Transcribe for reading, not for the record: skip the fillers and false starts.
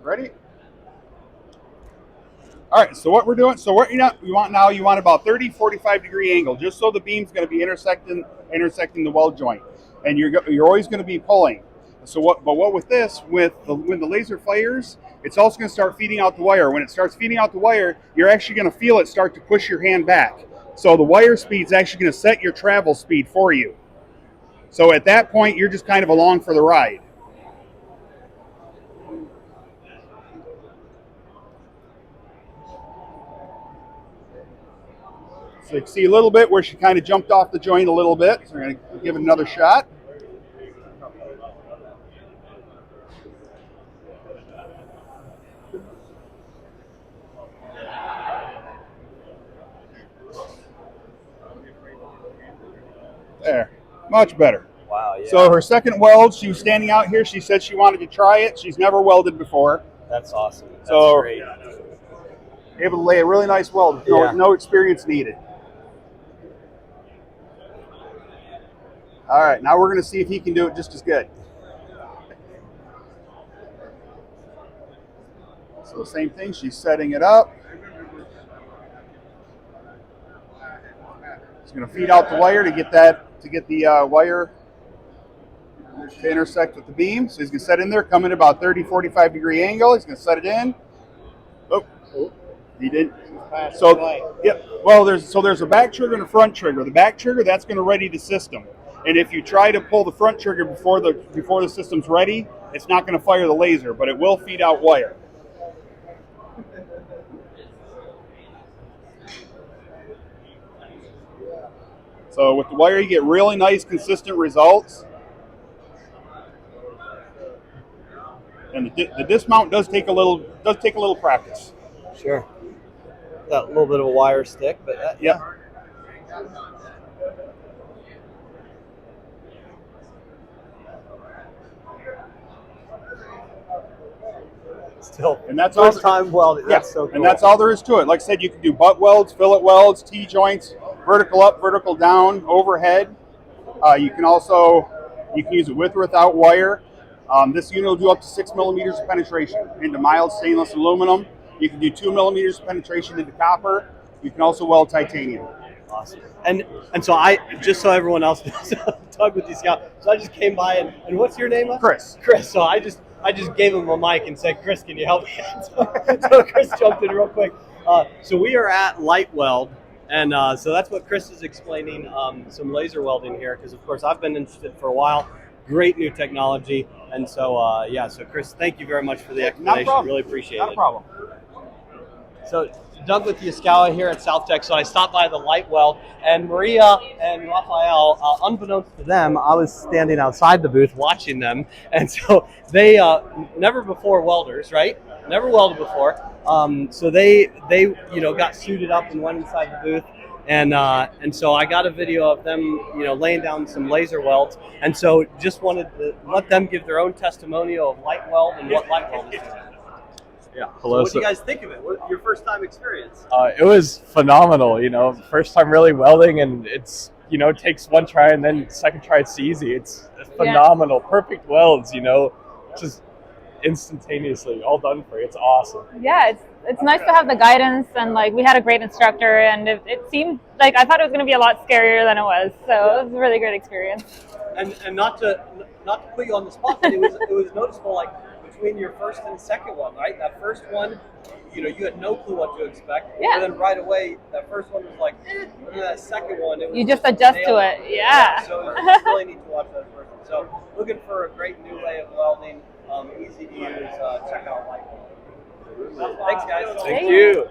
Ready? All right, so what we're doing, so what you want now, you want about 30, 45-degree angle, just so the beam's going to be intersecting the weld joint, and you're always going to be pulling. So what with this, when the laser fires, it's also going to start feeding out the wire. When it starts feeding out the wire, you're actually going to feel it start to push your hand back. So the wire speed's actually going to set your travel speed for you. So at that point, you're just kind of along for the ride. So you can see a little bit where she kind of jumped off the joint a little bit. So we're going to give it another shot. There, much better. Wow, yeah. So her second weld, she was standing out here. She said she wanted to try it. She's never welded before. That's awesome. That's so great. Able to lay a really nice weld with no experience needed. All right, now we're going to see if he can do it just as good. So same thing, she's setting it up. She's going to feed out the wire to get the wire to intersect with the beam. So he's going to set in there, come in about 30, 45-degree angle. He's going to set it in. Oh, he didn't. So, yeah. Well, there's a back trigger and a front trigger. The back trigger, that's going to ready the system. And if you try to pull the front trigger before the system's ready, it's not going to fire the laser, but it will feed out wire. So with the wire, you get really nice, consistent results. And the dismount does take a little practice. Sure. That little bit of a wire stick, but yeah. Still, and that's first time welding. That's so cool. And that's all there is to it. Like I said, you can do butt welds, fillet welds, T-joints, vertical up, vertical down, overhead. You can use it with or without wire. This unit will do up to 6 millimeters of penetration into mild stainless aluminum. You can do 2 millimeters of penetration into copper. You can also weld titanium. Awesome. And so I, just so everyone else knows, Doug with these guys. So I just came by and what's your name? Chris. Chris. So I just gave him a mic and said, Chris, can you help me? So Chris jumped in real quick. So we are at LightWELD. And so that's what Chris is explaining, some laser welding here, because of course I've been interested for a while. Great new technology. And so, so Chris, thank you very much for the explanation. Not a problem. Really appreciate it. Not a problem. So Doug with Yaskawa here at South Tech. So I stopped by the LightWELD, and Maria and Raphael, unbeknownst to them, I was standing outside the booth watching them. And so they, never before welders, right? Never welded before. So they got suited up and went inside the booth. And so I got a video of them, laying down some laser welds. And so just wanted to let them give their own testimonial of LightWELD and what LightWELD is doing. Yeah, hello. So what do you guys think of it? What, your first time experience? It was phenomenal. First time really welding, and it's it takes one try, and then second try it's easy. It's phenomenal, perfect welds. Just instantaneously, all done for you. It's awesome. Yeah, it's nice to have the guidance, and we had a great instructor, and it seemed like I thought it was going to be a lot scarier than it was. So it was a really great experience. And not to put you on the spot, but it was noticeable between your first and second one, right? That first one, you had no clue what to expect. Yeah. And then right away, that first one was and then that second one, it was you just adjust to it. Yeah. So it was really neat to watch that first one. So looking for a great new way of welding, easy to use. Check out LightWELD. Thanks, guys. Thank you.